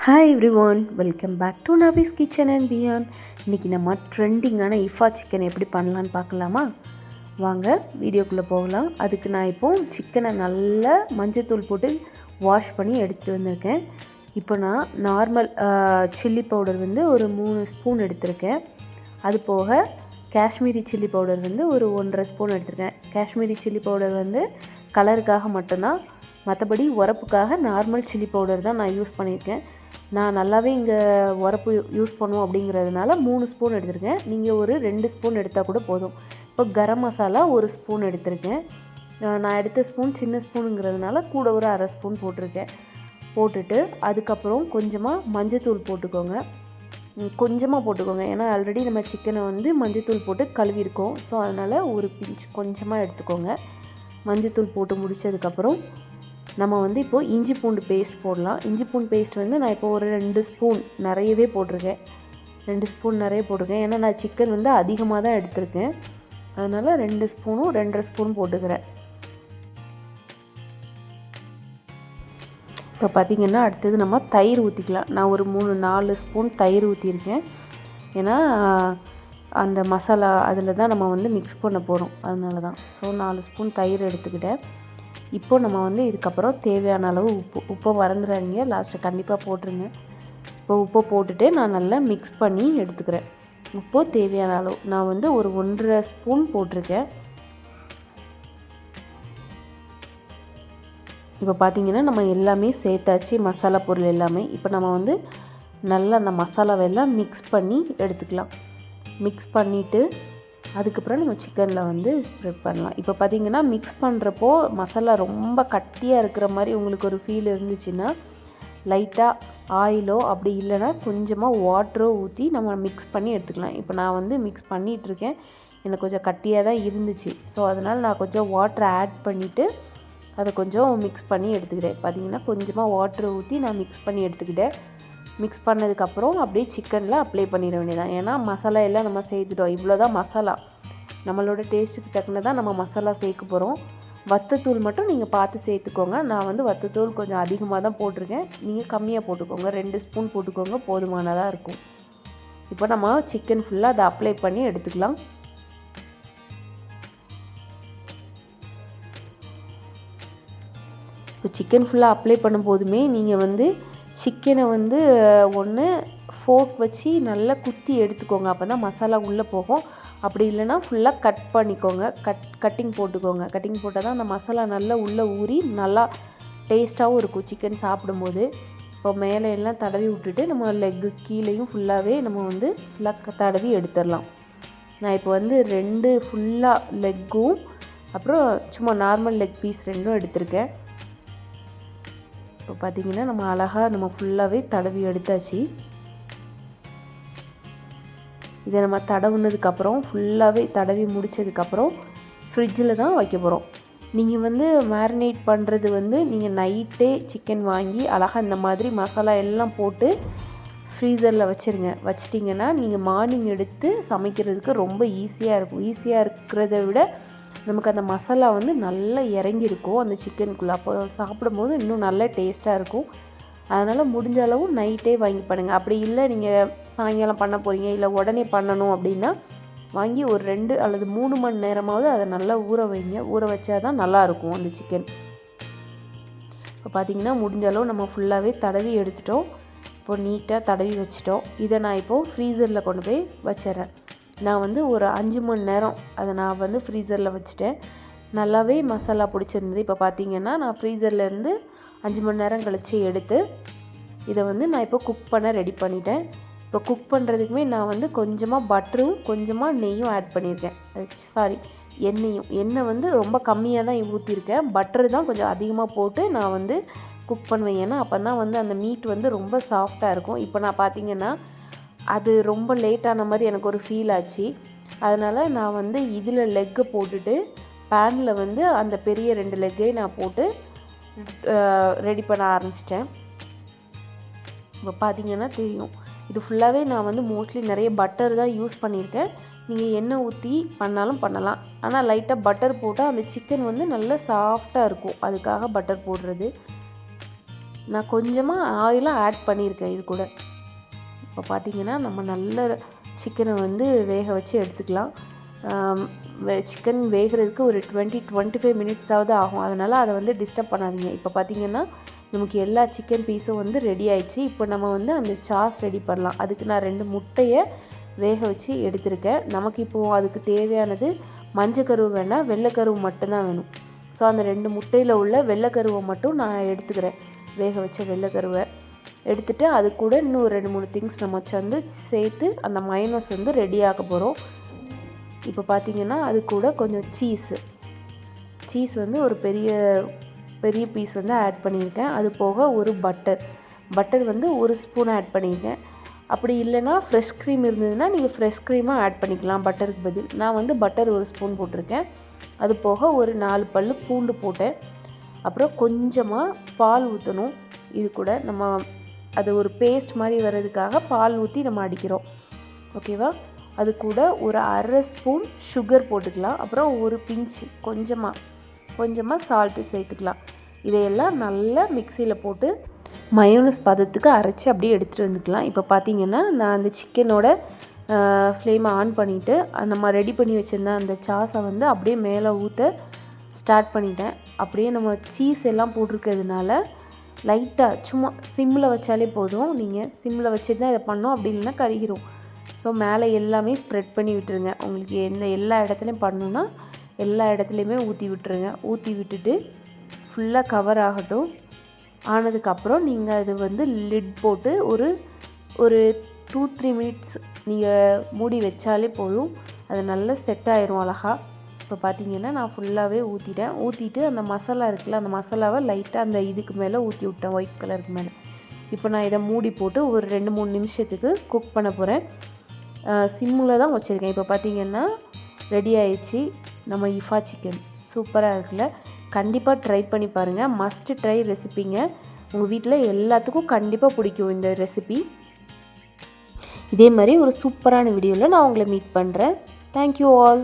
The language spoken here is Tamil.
Hi everyone, welcome back to Navi's kitchen and beyond. இன்றைக்கி நம்ம ட்ரெண்டிங்கான இஃபா சிக்கன் எப்படி பண்ணலான்னு பார்க்கலாமா? வாங்க வீடியோக்குள்ளே போகலாம். அதுக்கு நான் இப்போது சிக்கனை நல்லா மஞ்சத்தூள் போட்டு வாஷ் பண்ணி எடுத்துகிட்டு வந்திருக்கேன். இப்போ நான் நார்மல் சில்லி பவுடர் வந்து ஒரு 3 ஸ்பூன் எடுத்திருக்கேன். அது போக காஷ்மீரி சில்லி பவுடர் வந்து ஒரு 1.5 ஸ்பூன் எடுத்திருக்கேன். காஷ்மீரி சில்லி பவுடர் வந்து கலருக்காக மட்டும்தான், மற்றபடி உரப்புக்காக நார்மல் சில்லி பவுடர் தான் நான் யூஸ் பண்ணியிருக்கேன். நான் நல்லாவே இங்கே உரப்பு யூஸ் பண்ணுவோம் அப்படிங்கிறதுனால 3 ஸ்பூன் எடுத்திருக்கேன். நீங்கள் ஒரு 2 ஸ்பூன் எடுத்தால் கூட போதும். இப்போ கரம் மசாலா 1 ஸ்பூன் எடுத்திருக்கேன். நான் எடுத்த ஸ்பூன் சின்ன ஸ்பூனுங்கிறதுனால கூட ஒரு 1/2 ஸ்பூன் போட்டிருக்கேன். போட்டுட்டு அதுக்கப்புறம் கொஞ்சமாக மஞ்சத்தூள் போட்டுக்கோங்க. கொஞ்சமாக போட்டுக்கோங்க, ஏன்னா ஆல்ரெடி நம்ம சிக்கனை வந்து மஞ்சத்தூள் போட்டு கழுவிருக்கோம். ஸோ அதனால் ஒரு பிஞ்ச் கொஞ்சமாக எடுத்துக்கோங்க. மஞ்சத்தூள் போட்டு முடித்ததுக்கப்புறம் நம்ம வந்து இப்போது இஞ்சி பூண்டு பேஸ்ட் போடலாம். இஞ்சி பூண்டு பேஸ்ட் வந்து நான் இப்போ ஒரு 2 ஸ்பூன் நிறையவே போட்டிருக்கேன். 2 ஸ்பூன் நிறைய போட்டிருக்கேன், ஏன்னா நான் சிக்கன் வந்து அதிகமாக தான் எடுத்திருக்கேன். அதனால் 2 ஸ்பூனும் 2.5 ஸ்பூன் போட்டுக்கிறேன். இப்போ பார்த்திங்கன்னா அடுத்தது நம்ம தயிர் ஊற்றிக்கலாம். நான் ஒரு 3-4 ஸ்பூன் தயிர் ஊற்றிருக்கேன். ஏன்னா அந்த மசாலா அதில் தான் நம்ம வந்து மிக்ஸ் பண்ண போகிறோம், அதனால தான். ஸோ 4 ஸ்பூன் தயிர் எடுத்துக்கிட்டேன். இப்போது நம்ம வந்து இதுக்கப்புறம் தேவையான அளவு உப்பை மறந்துடாதீங்க, லாஸ்ட்டு கண்டிப்பாக போட்டுருங்க. இப்போ உப்பை போட்டுட்டு நான் நல்லா மிக்ஸ் பண்ணி எடுத்துக்கிறேன். உப்பு தேவையான அளவு நான் வந்து ஒரு 1.5 ஸ்பூன் போட்டிருக்கேன். இப்போ பார்த்திங்கன்னா நம்ம எல்லாமே சேர்த்தாச்சு, மசாலா பொருள் எல்லாமே. இப்போ நம்ம வந்து நல்லா அந்த மசாலாவெல்லாம் மிக்ஸ் பண்ணி எடுத்துக்கலாம். மிக்ஸ் பண்ணிவிட்டு அதுக்கப்புறம் நம்ம சிக்கனில் வந்து ஸ்ப்ரெட் பண்ணலாம். இப்போ பார்த்திங்கன்னா மிக்ஸ் பண்ணுறப்போ மசாலா ரொம்ப கட்டியாக இருக்கிற மாதிரி உங்களுக்கு ஒரு ஃபீல் இருந்துச்சுன்னா லைட்டாக ஆயிலோ அப்படி இல்லைன்னா கொஞ்சமாக வாட்டரோ ஊற்றி நம்ம மிக்ஸ் பண்ணி எடுத்துக்கலாம். இப்போ நான் வந்து மிக்ஸ் பண்ணிகிட்ருக்கேன், எனக்கு கொஞ்சம் கட்டியாக தான் இருந்துச்சு. ஸோ அதனால் நான் கொஞ்சம் வாட்டரை ஆட் பண்ணிவிட்டு அதை கொஞ்சம் மிக்ஸ் பண்ணி எடுத்துக்கிட்டேன். பார்த்திங்கன்னா கொஞ்சமாக வாட்டரை ஊற்றி நான் மிக்ஸ் பண்ணி எடுத்துக்கிட்டேன். மிக்ஸ் பண்ணதுக்கப்புறம் அப்படியே சிக்கனில் அப்ளை பண்ணிட வேண்டியதான். ஏன்னா மசாலா எல்லாம் நம்ம சேர்த்துட்டோம். இவ்வளோ தான் மசாலா, நம்மளோட டேஸ்ட்டுக்கு தக்கனதான் நம்ம மசாலா சேர்க்க போகிறோம். வத்தத்தூள் மட்டும் நீங்கள் பார்த்து சேர்த்துக்கோங்க. நான் வந்து வத்தத்தூள் கொஞ்சம் அதிகமாக தான் போட்டிருக்கேன், நீங்கள் கம்மியாக போட்டுக்கோங்க. 2 ஸ்பூன் போட்டுக்கோங்க, போதுமானதாக இருக்கும். இப்போ நம்ம சிக்கன் ஃபுல்லாக அதை அப்ளை பண்ணி எடுத்துக்கலாம். இப்போ சிக்கன் ஃபுல்லாக அப்ளை பண்ணும்போதுமே நீங்கள் வந்து சிக்கனை வந்து ஒன்று ஃபோர்க் வச்சு நல்லா குத்தி எடுத்துக்கோங்க, அப்போ தான் மசாலா உள்ளே போகும். அப்படி இல்லைனா ஃபுல்லாக கட் பண்ணிக்கோங்க, கட்டிங் போட்டுக்கோங்க. கட்டிங் போட்டால் தான் அந்த மசாலா நல்லா உள்ளே ஊறி நல்லா டேஸ்ட்டாகவும் இருக்கும் சிக்கன் சாப்பிடும்போது. இப்போ மேலே எல்லாம் தடவி விட்டுட்டு நம்ம லெக்கு கீழேயும் ஃபுல்லாகவே நம்ம வந்து ஃபுல்லாக தடவி எடுத்துடலாம். நான் இப்போ வந்து 2 ஃபுல்லாக லெக்கும் அப்புறம் சும்மா நார்மல் லெக் பீஸ் 2ம் எடுத்திருக்கேன். இப்போ பார்த்திங்கன்னா நம்ம அழகாக நம்ம ஃபுல்லாகவே தடவி எடுத்தாச்சு. இதை நம்ம தடவுனதுக்கப்புறம் ஃபுல்லாகவே தடவி முடித்ததுக்கப்புறம் ஃப்ரிட்ஜில் தான் வைக்க போகிறோம். நீங்கள் வந்து மேரினேட் பண்ணுறது வந்து நீங்கள் நைட்டே சிக்கன் வாங்கி அழகாக இந்த மாதிரி மசாலா எல்லாம் போட்டு ஃப்ரீசரில் வச்சிட்டிங்கன்னா நீங்கள் மார்னிங் எடுத்து சமைக்கிறதுக்கு ரொம்ப ஈஸியாக இருக்கும். ஈஸியாக இருக்கிறத விட நமக்கு அந்த மசாலா வந்து நல்லா இறங்கியிருக்கும் அந்த சிக்கனுக்குள்ளே. அப்போ சாப்பிடும்போது இன்னும் நல்லா டேஸ்ட்டாக இருக்கும். அதனால் முடிஞ்ச அளவு நைட்டே வாங்கி பண்ணுங்கள். அப்படி இல்லை நீங்கள் சாயங்காலம் பண்ண போகிறீங்க, இல்லை உடனே பண்ணணும் அப்படின்னா வாங்கி ஒரு 2 அல்லது 3 மணி நேரமாவது அதை நல்லா ஊற வைங்க. ஊற வச்சா தான் நல்லாயிருக்கும் அந்த சிக்கன். இப்போ பார்த்திங்கன்னா முடிஞ்ச அளவு நம்ம ஃபுல்லாகவே தடவி எடுத்துட்டோம். இப்போது நீட்டாக தடவி வச்சிட்டோம். இதை நான் இப்போது ஃப்ரீசரில் கொண்டு போய் வச்சிட்றேன். நான் வந்து ஒரு 5 மணி நேரம் அதை நான் வந்து ஃப்ரீசரில் வச்சுட்டேன். நல்லாவே மசாலா பிடிச்சிருந்தது. இப்போ பார்த்திங்கன்னா நான் ஃப்ரீசர்லேருந்து 5 மணி நேரம் கழித்து எடுத்து இதை வந்து நான் இப்போ குக் பண்ண ரெடி பண்ணிட்டேன். இப்போ குக் பண்ணுறதுக்குமே நான் வந்து கொஞ்சமாக பட்டரும் கொஞ்சமாக நெய்யும் ஆட் பண்ணியிருக்கேன். எண்ணெய் வந்து ரொம்ப கம்மியாக தான் ஊற்றிருக்கேன். பட்டர் தான் கொஞ்சம் அதிகமாக போட்டு நான் வந்து குக் பண்ணுவேன். ஏன்னா அப்போ தான் வந்து அந்த மீட் வந்து ரொம்ப சாஃப்டாக இருக்கும். இப்போ நான் பார்த்திங்கன்னா அது ரொம்ப லேட்டான மாதிரி எனக்கு ஒரு ஃபீல் ஆச்சு. அதனால் நான் வந்து இதில் லெக்கை போட்டுட்டு பேனில் வந்து அந்த பெரிய 2 லெக்கையும் நான் போட்டு ரெடி பண்ண ஆரம்பிச்சிட்டேன். இப்போ பார்த்திங்கன்னா தெரியும், இது ஃபுல்லாகவே நான் வந்து மோஸ்ட்லி நிறைய பட்டர் தான் யூஸ் பண்ணியிருக்கேன். நீங்கள் எண்ணெய் ஊற்றி பண்ணாலும் பண்ணலாம், ஆனால் லைட்டாக பட்டர் போட்டால் அந்த சிக்கன் வந்து நல்லா சாஃப்டாக இருக்கும், அதுக்காக பட்டர் போடுறது. நான் கொஞ்சமாக ஆயிலும் ஆட் பண்ணியிருக்கேன் இது கூட. இப்போ பார்த்திங்கன்னா நம்ம நல்ல சிக்கனை வந்து வேக வச்சு எடுத்துக்கலாம். சிக்கன் வேகிறதுக்கு ஒரு 20-25 மினிட்ஸாவது ஆகும். அதனால் அதை வந்து டிஸ்டர்ப் பண்ணாதீங்க. இப்போ பார்த்திங்கன்னா நமக்கு எல்லா சிக்கன் பீஸும் வந்து ரெடி ஆயிடுச்சு. இப்போ நம்ம வந்து அந்த சாஸ் ரெடி பண்ணலாம். அதுக்கு நான் 2 முட்டையை வேக வச்சு எடுத்திருக்கேன். நமக்கு இப்போது அதுக்கு தேவையானது மஞ்சக்கருவு வேணால், வெள்ளைக்கருவு மட்டும்தான் வேணும். ஸோ அந்த 2 முட்டையில் உள்ள வெள்ளைக்கருவை மட்டும் நான் எடுத்துக்கிறேன். வேக வச்ச வெள்ளைக்கருவை எடுத்துகிட்டு அது கூட இன்னும் 2-3 திங்ஸ் நம்ம வந்து சேர்த்து அந்த மயோனஸ் வந்து ரெடி ஆக்க போகிறோம். இப்போ பார்த்திங்கன்னா அது கூட கொஞ்சம் சீஸ் வந்து ஒரு பெரிய பீஸ் வந்து ஆட் பண்ணியிருக்கேன். அது போக ஒரு பட்டர் வந்து 1 ஸ்பூன் ஆட் பண்ணியிருக்கேன். அப்படி இல்லைன்னா ஃப்ரெஷ் க்ரீம் இருந்ததுன்னா நீங்கள் ஃப்ரெஷ் க்ரீமாக ஆட் பண்ணிக்கலாம் பட்டருக்கு பதில். நான் வந்து பட்டர் 1 ஸ்பூன் போட்டிருக்கேன். அது போக ஒரு 4 பல் பூண்டு போட்டேன். அப்புறம் கொஞ்சமாக பால் ஊற்றணும். இது கூட நம்ம அது ஒரு பேஸ்ட் மாதிரி வர்றதுக்காக பால் ஊற்றி நம்ம அடிக்கிறோம். ஓகேவா? அது கூட ஒரு 1/2 ஸ்பூன் சுகர் போட்டுக்கலாம். அப்புறம் ஒரு பிஞ்சு கொஞ்சமாக சால்ட்டு சேர்த்துக்கலாம். இதையெல்லாம் நல்லா மிக்சியில் போட்டு மயோனஸ் பதத்துக்கு அரைச்சி அப்படியே எடுத்துகிட்டு வந்துக்கலாம். இப்போ பார்த்திங்கன்னா நான் அந்த சிக்கனோட ஃப்ளேமை ஆன் பண்ணிவிட்டு நம்ம ரெடி பண்ணி வச்சுருந்த அந்த சாஸை வந்து அப்படியே மேலே ஊற்ற ஸ்டார்ட் பண்ணிட்டேன். அப்படியே நம்ம சீஸ் எல்லாம் போட்டிருக்கிறதுனால லைட்டாக சும்மா சிம்மில் வச்சாலே போதும். நீங்கள் சிம்மில் வச்சுட்டு தான் இதை பண்ணோம், அப்படி இல்லைன்னா கருகிரும். ஸோ மேலே எல்லாமே ஸ்ப்ரெட் பண்ணி விட்டுருங்க. உங்களுக்கு எல்லா இடத்துலையும் பண்ணணுன்னா எல்லா இடத்துலையுமே ஊற்றி விட்டுருங்க. ஊற்றி விட்டுட்டு ஃபுல்லாக கவர் ஆகட்டும். ஆனதுக்கப்புறம் நீங்கள் அது வந்து லிட் போட்டு ஒரு 2-3 மினிட்ஸ் நீங்கள் மூடி வச்சாலே போதும். அது நல்லா செட் ஆயிரும் அழகா. இப்போ பார்த்திங்கன்னா நான் ஃபுல்லாகவே ஊற்றிட்டு அந்த மசாலா இருக்குல்ல, அந்த மசாலாவை லைட்டாக அந்த இதுக்கு மேலே ஊற்றி விட்டேன், ஒயிட் கலருக்கு மேலே. இப்போ நான் இதை மூடி போட்டு ஒரு 2-3 நிமிஷத்துக்கு குக் பண்ண போகிறேன். சிம்மில் தான் வச்சுருக்கேன். இப்போ பார்த்திங்கன்னா ரெடி ஆயிடுச்சு நம்ம இஃபா சிக்கன். சூப்பராக இருக்குல்ல? கண்டிப்பாக ட்ரை பண்ணி பாருங்கள். மஸ்ட் ட்ரை ரெசிபிங்க. உங்கள் வீட்டில் எல்லாத்துக்கும் கண்டிப்பாக பிடிக்கும் இந்த ரெசிபி. இதே மாதிரி ஒரு சூப்பரான வீடியோவில் நான் உங்களை மீட் பண்ணுறேன். Thank you all.